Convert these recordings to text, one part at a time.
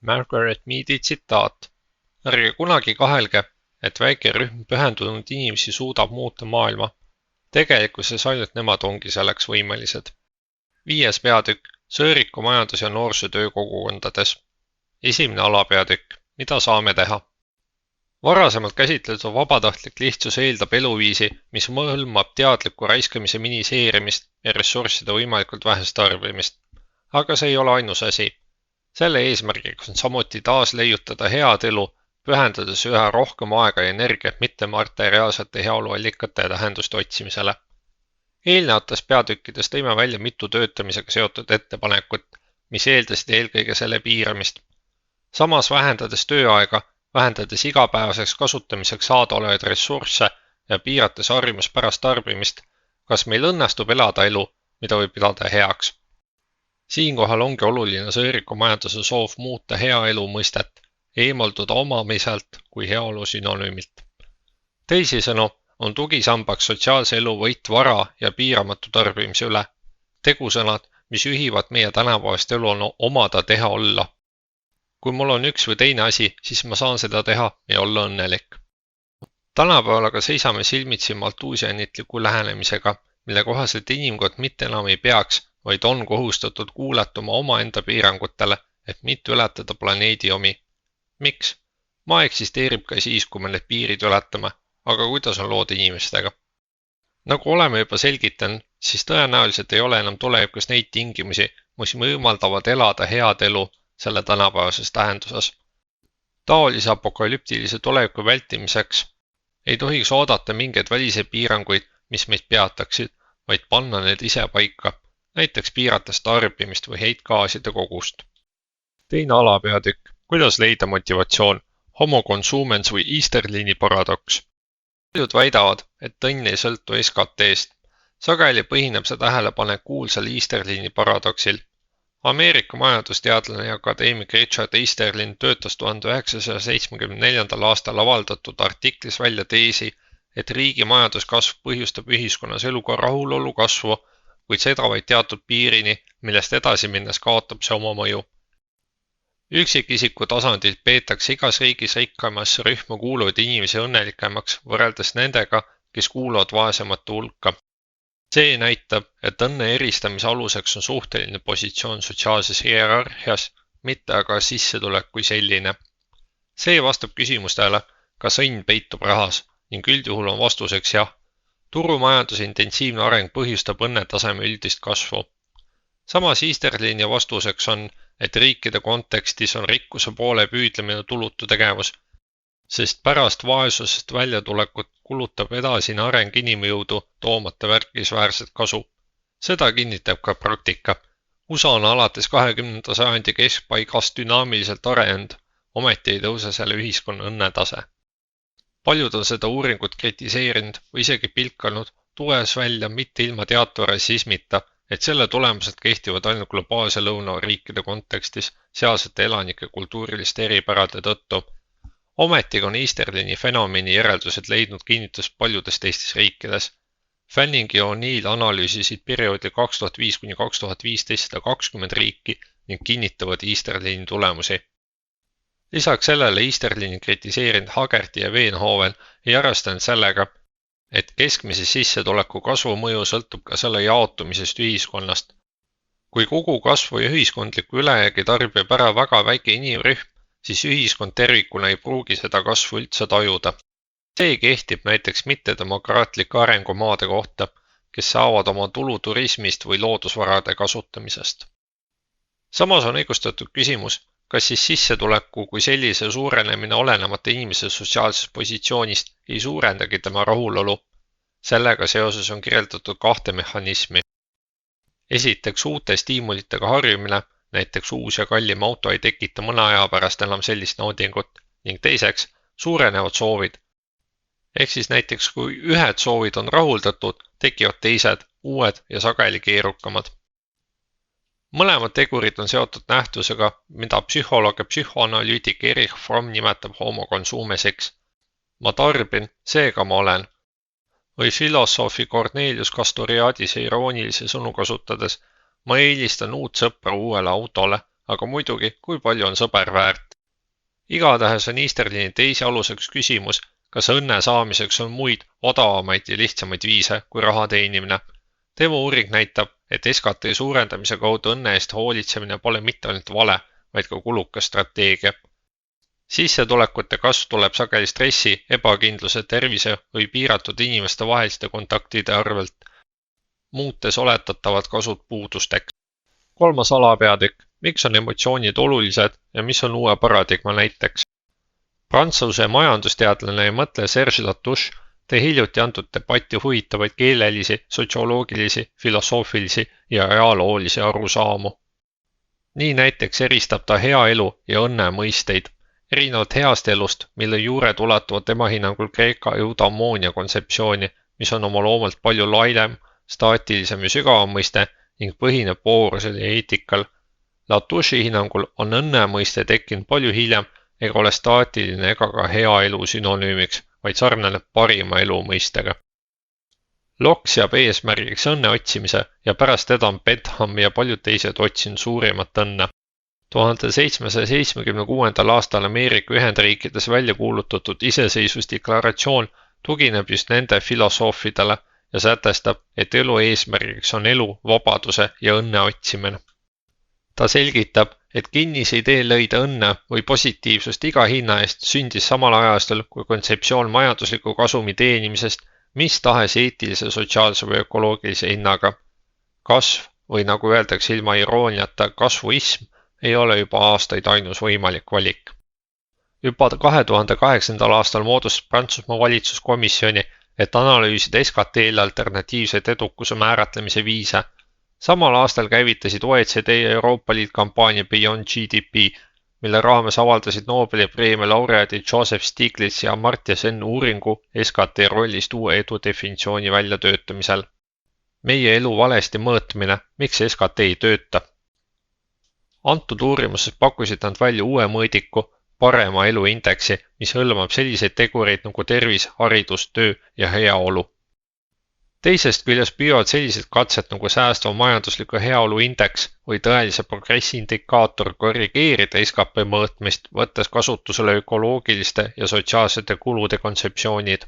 Margaret Meadi tsitaat: Ärge kunagi kahelge, et väike rühm pühendunud inimesi suudab muuta maailma. Tegelikkuses ainult nemad ongi selleks võimelised. 5. peatükk: Sõõriku majandus ja noorsootöö kogukondades. 1. alapeatükk: Mida saame teha? Varasemalt käsitletud vabatahtlik lihtsus eeldab eluviisi, mis hõlmab teadliku raiskamise miniseerimist ja ressursside võimalikult vähest tarbimist. Aga see ei ole ainus asi. Selle eesmärgiks on samuti taas leiutada head elu, pühendades üha rohkem aega ja energiat mittemateriaalsete heaoluallikate ja tähenduste otsimisele. Eelnevates peatükkides tõime välja mitu töötamisega seotud ettepanekut, mis eeldasid eelkõige selle piiramist. Samas vähendades tööaega, vähendades igapäevaseks kasutamiseks saadaolevaid ressursse ja piirates harjumuspärast tarbimist, kas meil õnnestub elada elu, mida võib pidada heaks. Siinkohal ongi oluline sõõriku majanduse soov muuta hea elu mõistet, eemalduda omamiselt kui heaolu sünonüümilt. Teisisõnu on tugisambaks sotsiaalse elu võit vara ja piiramatu tarbimise üle. Tegusõnad, mis ühivad meie tänapäevast elu on omada teha olla. Kui mul on üks või teine asi, siis ma saan seda teha ja olla õnnelik. Tänapäeval aga seisame silmitsi maltuusianitliku lähenemisega, mille kohaselt inimkond mitte enam ei peaks, vaid on kohustatud kuuletuma omaenda piirangutele, et mitte ületada planeedi omi. Miks? Maa eksisteerib ka siis, kui me need piirid ületame, aga kuidas on lood inimestega? Nagu oleme juba selgitanud, siis tõenäoliselt ei ole enam tulevikus neid tingimusi, mis võimaldavad elada head elu selle tänapäevases tähenduses. Taolise apokalüptilise tuleviku vältimiseks ei tohiks oodata mingeid väliseid piiranguid, mis meid peataksid, vaid panna need ise paika, näiteks piirates tarbimist või heitgaaside kogust. Teine alapeatükk: Kuidas leida motivatsioon? Homo consumens või Easterlini paradoks. Paljud väidavad, et õnn ei sõltu SKT-st. Sageli põhineb see tähelepanek kuulsal Easterlini paradoksil. Ameerika majandusteadlane ja akadeemik Richard Easterlin töötas 1974. aastal avaldatud artiklis välja teesi, et riigi majanduskasv põhjustab ühiskonnas eluga rahulolu kasvu, kuid seda vaid teatud piirini, millest edasi minnes kaotab see oma mõju. Üksikisiku tasandilt peetakse igas riigis rikkamasse rühma kuuluvaid inimesi õnnelikemaks võrreldes nendega, kes kuuluvad vaesemate hulka. See näitab, et õnne eristamise aluseks on suhteline positsioon sotsiaalses hierarhias, mitte aga sissetulek kui selline. See vastab küsimustele, kas õnn peitub rahas, ning üldjuhul on vastuseks jah. Turumajanduse intensiivne areng põhjustab õnnetaseme üldist kasvu. Samas Easterlini vastuseks on, et riikide kontekstis on rikkuse poole püüdlemine tulutu tegevus, sest pärast vaesusest väljatulekut kulutab edasine areng inimjõudu toomata märkimisväärset kasu. Seda kinnitab ka praktika. USA on alates 20. sajandi keskpaigast dünaamiliselt arenenud, ometi ei tõuse selle ühiskonna õnnetase. Paljud on seda uuringut kritiseerinud või isegi pilkanud, tuues välja mitte ilma teatud rassismita, et selle tulemused kehtivad ainult globaalse lõunariikide kontekstis sealsete elanike kultuuriliste eripärade tõttu. Ometiga on Easterlini fenomeni järeldused leidnud kinnitust paljudes teistes riikides. Fanning ja O'Neill analüüsisid perioodil 2005–2015 120 riiki ning kinnitavad Easterlini tulemusi. Lisaks sellele Easterlini kritiseerinud Hagerty ja Veenhoven ei arvestanud sellega, et keskmise sissetuleku kasvu mõju sõltub ka selle jaotumisest ühiskonnast. Kui kogu kasvu ja ühiskondliku ülejäägi tarbib ära väga väike inimrühm, siis ühiskond tervikuna ei pruugi seda kasvu üldse tajuda. See kehtib näiteks mittedemokraatlike arengumaade kohta, kes saavad oma tulu turismist või loodusvarade kasutamisest. Samas on õigustatud küsimus, kas siis sissetuleku kui sellise suurenemine olenemata inimese sotsiaalsest positsioonist ei suurendagi tema rahulolu. Sellega seoses on kirjeldatud 2 mehhanismi. Esiteks uute stiimulitega harjumine, näiteks uus ja kallim auto ei tekita mõne aja pärast enam sellist naudingut, ning teiseks suurenevad soovid. Ehk siis näiteks kui ühed soovid on rahuldatud, tekivad teised, uued ja sageli keerukamad. Mõlemad tegurid on seotud nähtusega, mida psühholoog ja psühhoanalüütik Erich Fromm nimetab homo consumesiks. Ma tarbin, seega ma olen. Või filosoofi Cornelius Castoriadise iroonilise sõnu kasutades, ma eelistan uut sõpra uuele autole, aga muidugi, kui palju on sõber väärt. Igatahes on Easterlini teise aluseks küsimus, kas õnne saamiseks on muid, odavamaid ja lihtsamaid viise kui raha teenimine. Tema uuring näitab, et SKT suurendamise kaudu õnne eest hoolitsemine pole mitte ainult vale, vaid ka kulukas strateegia. Sissetulekute kasv tuleb sageli stressi, ebakindluse, tervise või piiratud inimeste vaheliste kontaktide arvelt, muutes oletatavad kasud puudusteks. 3. alapeatükk, miks on emotsioonid olulised ja mis on uue paradigma näiteks? Prantsuse majandusteadlane ja mõtleja Serge Latouche tõi hiljuti antud debatti huvitavaid keelelisi, sotsioloogilisi, filosoofilisi ja ajaloolisi arusaamu. Nii näiteks eristab ta hea elu ja õnne mõisteid, erinevalt heast elust, mille juured ulatuvad tema hinnangul Kreeka eudamoonia kontseptsiooni, mis on oma loomalt palju laiem, staatilisem ja sügavam mõiste ning põhineb voorusel ja eetikal. Latouche'i hinnangul on õnne mõiste tekkinud palju hiljem ega ole staatiline ega ka hea elu sünonüümiks, vaid sarnaneb parima elu mõistega. Locke seab eesmärgiks õnne otsimise ja pärast teda on Bentham ja paljud teised otsinud suurimat õnne. 1776. aastal Ameerika Ühendriikides välja kuulutatud iseseisvusdeklaratsioon tugineb just nende filosoofidele ja sätestab, et elu eesmärgiks on elu, vabaduse ja õnne otsimine. Ta selgitab, et kinnise idee leida õnne või positiivsust iga hinna eest sündis samal ajastul kui kontseptsioon majandusliku kasumi teenimisest mis tahes eetilise, sotsiaalse või ökoloogilise hinnaga. Kasv või nagu öeldakse ilma irooniata kasvuism ei ole juba aastaid ainus võimalik valik. Juba 2008. aastal moodustas Prantsusmaa valitsuskomisjoni, et analüüsida SKT-le alternatiivseid edukuse määratlemise viise. Samal aastal käivitasid OECD ja Euroopa Liit kampaania Beyond GDP, mille raames avaldasid Nobeli preemia laureaadid Joseph Stiglitz ja Amartya Sen uuringu SKT rollist uue edu definitsiooni väljatöötamisel. Meie elu valesti mõõtmine, miks SKT ei tööta? Antud uurimuses pakkusid nad välja uue mõõdiku, parema elu indeksi, mis hõlmab selliseid tegureid nagu tervis, haridus, töö ja heaolu. Teisest küljest püüavad sellised katsed nagu säästva majandusliku heaolu indeks või tõelise progressi indikaator korrigeerida SKP mõõtmist, võttes kasutusele ökoloogiliste ja sotsiaalsete kulude kontseptsioonid.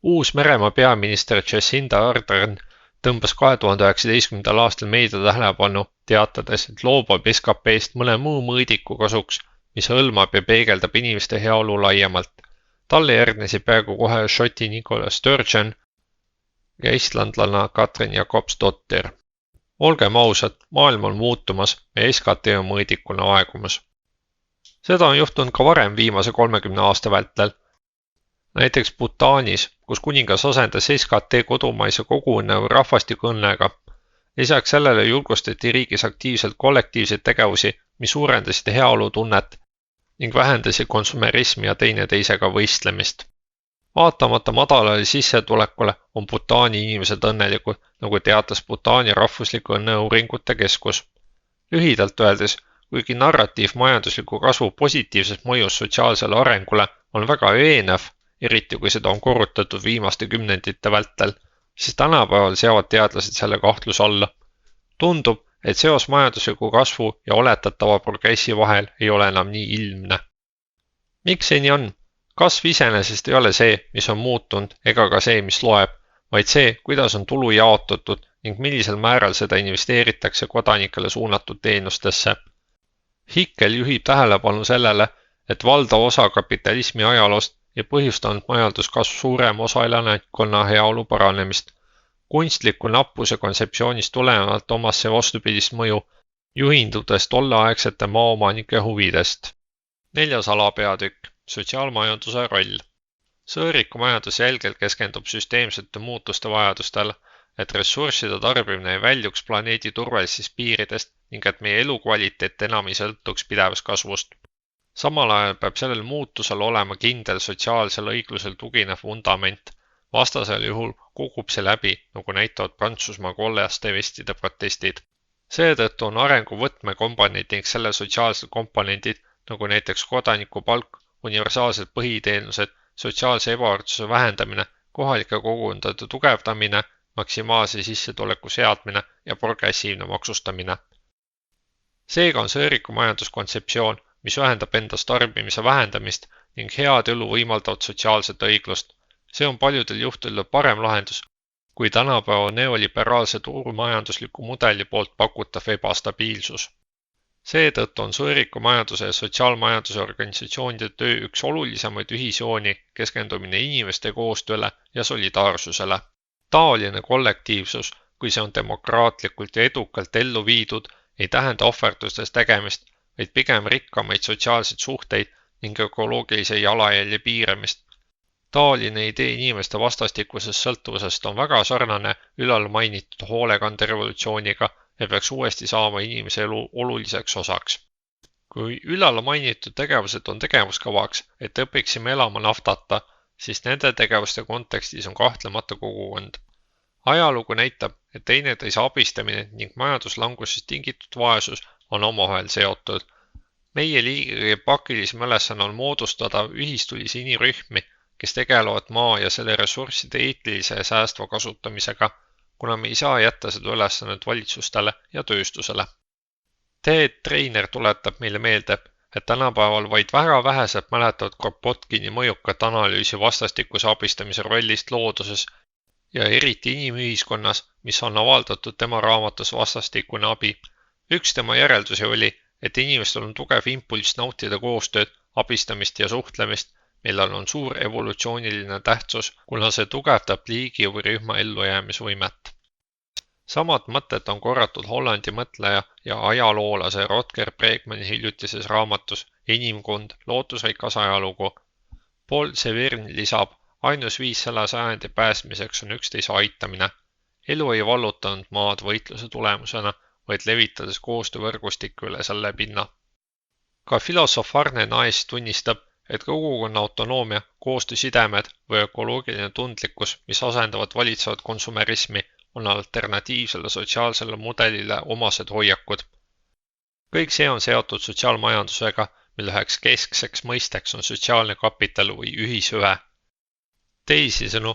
Uus Meremaa peaminister Jacinda Ardern tõmbas 2019. aastal meedia tähelepanu, teatades, et loobub SKP-st mõne muu mõõdiku kasuks, mis hõlmab ja peegeldab inimeste heaolu laiemalt. Talle järgnesid peaaegu kohe Šoti Nicola Sturgeon ja islandlane Katrin Jakobsdottir. Olgem ausad, maailm on muutumas ja SKT on mõõdikuna aegumas. Seda on juhtunud ka varem viimase 30 aasta vältel. Näiteks Bhutanis, kus kuningas asendas SKT kodumaise koguõnne või rahvastikuõnnega. Lisaks sellele julgustati riigis aktiivselt kollektiivseid tegevusi, mis suurendasid heaolutunnet ning vähendasid konsumerismi ja teineteisega võistlemist. Vaatamata madalale sissetulekule on Bhutani inimesed õnnelikud, nagu teatas Bhutani rahvusliku õnneuuringute keskus. Lühidalt öeldes, kuigi narratiiv majandusliku kasvu positiivsest mõjust sotsiaalsele arengule on väga veenev, eriti kui seda on korrutatud viimaste kümnendite vältel, siis tänapäeval seavad teadlased selle kahtluse alla. Tundub, et seos majandusliku kasvu ja oletatava progressi vahel ei ole enam nii ilmne. Miks see nii on? Kasv iseenesest ei ole see, mis on muutunud, ega ka see, mis loeb, vaid see, kuidas on tulu jaotatud ning millisel määral seda investeeritakse kodanikele suunatud teenustesse. Hickel juhib tähelepanu sellele, et valdav osa kapitalismi ajaloost ja põhjustanud majanduskasv suurem osa elanikkonna heaolu paranemist. Kunstliku nappuse kontseptsioonist tulenevalt omas see vastupidist mõju, juhindudes tolleaegsete maaomanike huvidest. 4. alapeatükk. Sotsiaalmajanduse roll. Sõõriku majandus jälgelt keskendub süsteemsete muutuste vajadustel, et ressursside tarbimine ei väljuks planeedi turvalisest piiridest ning et meie elukvaliteet enam ei sõltuks pidevast kasvust. Samal ajal peab sellel muutusel olema kindel sotsiaalsel õiglusel tuginev fundament. Vastasel juhul kukub see läbi, nagu näitavad Prantsusmaa kollaste vestide protestid. Seetõttu on arengu võtmekomponendid ning selle sotsiaalsed komponendid, nagu näiteks kodaniku palk, universaalsed põhiteenused, sotsiaalse ebavõrdsuse vähendamine, kohalike kogukondade tugevdamine, maksimaalse sissetuleku seadmine ja progressiivne maksustamine. Seega on sõõriku majanduskontseptsioon, mis ühendab endas tarbimise vähendamist ning head elu võimaldavat sotsiaalset õiglust. See on paljudel juhtudel parem lahendus, kui tänapäeva neoliberaalse turumajandusliku mudeli poolt pakutav ebastabiilsus. Seetõttu on sõõriku majanduse ja sotsiaalmajanduse organisatsioonide töö üks olulisemaid ühisjooni keskendumine inimeste koostööle ja solidaarsusele. Taoline kollektiivsus, kui see on demokraatlikult ja edukalt ellu viidud, ei tähenda ohverdustes tegemist, vaid pigem rikkamaid sotsiaalseid suhteid ning ökoloogilise jalajälje piiramist. Taoline idee inimeste vastastikusest sõltuvusest on väga sarnane ülalmainitud hoolekanderevolutsiooniga ja peaks uuesti saama inimese elu oluliseks osaks. Kui ülalmainitud tegevused on tegevuskavaks, et õpiksime elama naftata, siis nende tegevuste kontekstis on kahtlemata kogukond. Ajalugu näitab, et teineteise abistamine ning majanduslangusest tingitud vaesus on omavahel seotud. Meie liigi pakilisem ülesanne on moodustada ühistulisi inimrühmi, kes tegelevad maa ja selle ressursside eetilise ja säästva kasutamisega, kuna me ei saa jätta seda ülesannet valitsustele ja tööstusele. Ted Trainer tuletab meile meelde, et tänapäeval vaid väga vähesed mäletavad Kropotkini mõjukat analüüsi vastastikuse abistamise rollist looduses ja eriti inimühiskonnas, mis on avaldatud tema raamatus Vastastikune abi. Üks tema järeldusi oli, et inimestel on tugev impulss nautida koostööd, abistamist ja suhtlemist, millel on suur evolutsiooniline tähtsus, kuna see tugevdab liigi või rühma ellujäämisvõimet. Samad mõtted on korratud Hollandi mõtleja ja ajaloolase Rutger Bregmani hiljutises raamatus Inimkond, lootusrikas ajalugu. Paul Severn lisab, ainus viis selle sajandi pääsmiseks on üksteise aitamine. Elu ei vallutanud maad võitluse tulemusena, vaid levitades koostöövõrgustikku üle selle pinna. Ka filosoof Arne Naes tunnistab, et kogukonna autonoomia, koostöösidemed või ökoloogiline tundlikkus, mis asendavad valitsevat konsumerismi, on alternatiivsele sotsiaalsele mudelile omased hoiakud. Kõik see on seotud sotsiaalmajandusega, mille üheks keskseks mõisteks on sotsiaalne kapital või ühishüve. Teisisõnu,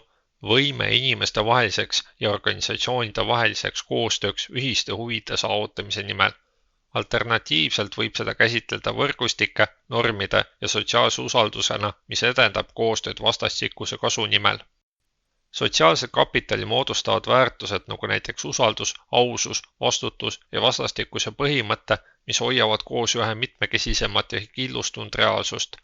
võime inimeste vaheliseks ja organisatsioonide vaheliseks koostööks ühiste huvide saavutamise nimel. Alternatiivselt võib seda käsitleda võrgustike, normide ja sotsiaalse usaldusena, mis edendab koostööd vastastikuse kasu nimel. Sotsiaalse kapitali moodustavad väärtused nagu näiteks usaldus, ausus, vastutus ja vastastikuse põhimõte, mis hoiavad koos ühe mitmekesisemat ja killustunud reaalsust.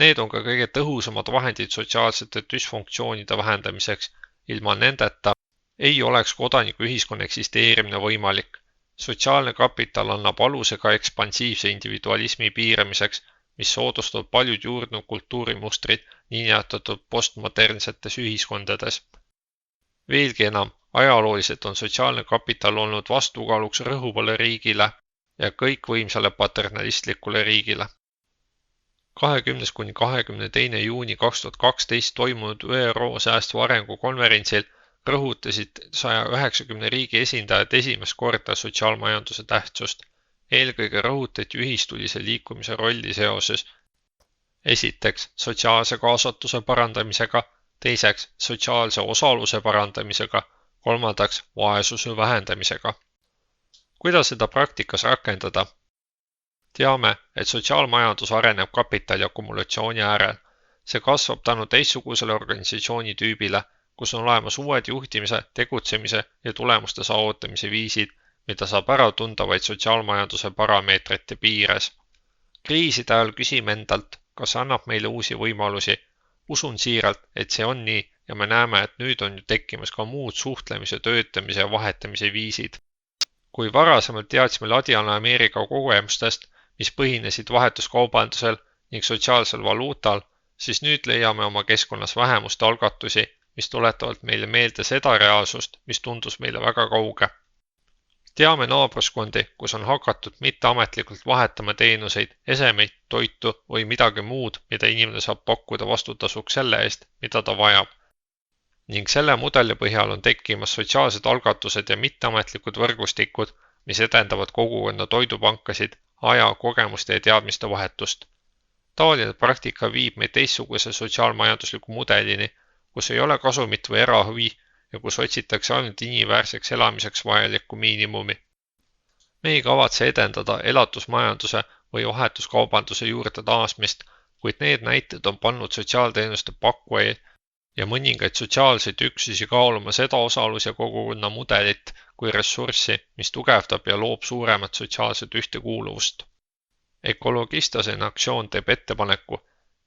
Need on ka kõige tõhusamad vahendid sotsiaalsete düsfunktsioonide vähendamiseks. Ilma nendeta ei oleks kodanikuühiskonna eksisteerimine võimalik. Sotsiaalne kapital annab aluse ka ekspansiivse individualismi piiramiseks, mis soodustab paljud juurdunud kultuurimustrid niinimetatud postmodernsetes ühiskondades. Veelgi enam, ajalooliselt on sotsiaalne kapital olnud vastukaaluks rõhuvale riigile ja kõikvõimsale paternalistlikule riigile. 20–22. juuni 2012 toimunud ÜRO säästva arengu konverentsil rõhutasid 190 riigi esindajad esimest korda sotsiaalmajanduse tähtsust. Eelkõige rõhutati ühistulise liikumise rolli seoses. Esiteks sotsiaalse kaasatuse parandamisega, teiseks sotsiaalse osaluse parandamisega, kolmandaks vaesuse vähendamisega. Kuidas seda praktikas rakendada? Teame, et sotsiaalmajandus areneb kapitali akumulatsiooni äärel. See kasvab tänu teistsugusele organisatsiooni tüübile, kus on olemas uued juhtimise, tegutsemise ja tulemuste saavutamise viisid, mida saab ära tunda vaid sotsiaalmajanduse parameetrite piires. Kriiside ajal küsime endalt, kas annab meile uusi võimalusi. Usun siiralt, et see on nii ja me näeme, et nüüd on ju tekkimas ka muud suhtlemise, töötamise ja vahetamise viisid. Kui varasemalt teadsime Ladina-Ameerika kogemustest, mis põhinesid vahetuskaubandusel ning sotsiaalsel valuutal, siis nüüd leiame oma keskkonnas vähemuste algatusi, mis tuletavad meile meelde seda reaalsust, mis tundus meile väga kauge. Teame naabruskondi, kus on hakatud mitteametlikult vahetama teenuseid, esemeid, toitu või midagi muud, mida inimene saab pakkuda vastutasuks selle eest, mida ta vajab. Ning selle mudeli põhjal on tekkimas sotsiaalsed algatused ja mitteametlikud võrgustikud, mis edendavad kogukonna toidupankasid, aja, kogemuste ja teadmiste vahetust. Taoline praktika viib meid teistsuguse sotsiaalmajandusliku mudelini, kus ei ole kasumit või erahuvi ja kus otsitakse ainult inimväärseks elamiseks vajalikku miinimumi. Me ei kavatse edendada elatusmajanduse või vahetuskaubanduse juurde taasmist, kuid need näited on pannud sotsiaalteenuste pakkujaid ja mõningaid sotsiaalseid üksusi kaaluma seda osalus- ja kogukonna mudelit kui ressurssi, mis tugevdab ja loob suuremat sotsiaalset ühtekuuluvust. Ekologistas in aktsioon teeb ettepaneku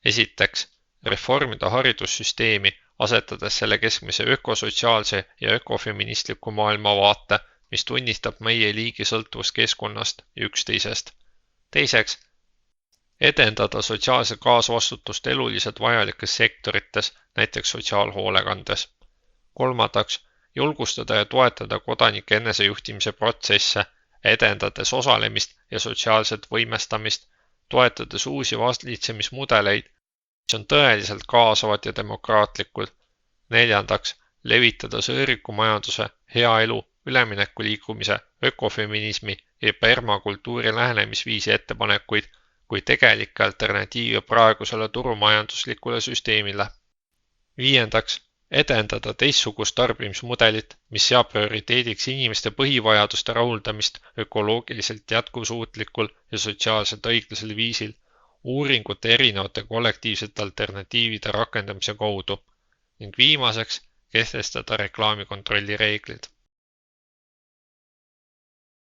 esiteks reformida haridussüsteemi, asetades selle keskmise ökosotsiaalse ja ökofeministliku maailmavaate, mis tunnistab meie liigi sõltuvust keskkonnast ja üksteisest. Teiseks, edendada sotsiaalset kaasvastutust eluliselt vajalikes sektorites, näiteks sotsiaalhoolekandes. Kolmandaks, julgustada ja toetada kodanike enesejuhtimise protsesse, edendades osalemist ja sotsiaalset võimestamist, toetades uusi valitsemismudeleid, mis on tõeliselt kaasavad ja demokraatlikud. Neljandaks, levitada sõõrikumajanduse, hea elu, üleminekuliikumise, ökofeminismi ja permakultuuri lähenemisviisi ettepanekuid kui tegelikke alternatiive praegusele turumajanduslikule süsteemile. Viiendaks, edendada teistsugust tarbimismudelit, mis seab prioriteediks inimeste põhivajaduste rahuldamist ökoloogiliselt jätkusuutlikul ja sotsiaalselt õiglasel viisil, uuringute erinevate kollektiivsete alternatiivide rakendamise kaudu ning viimaseks kehtestada reklaamikontrolli reeglid.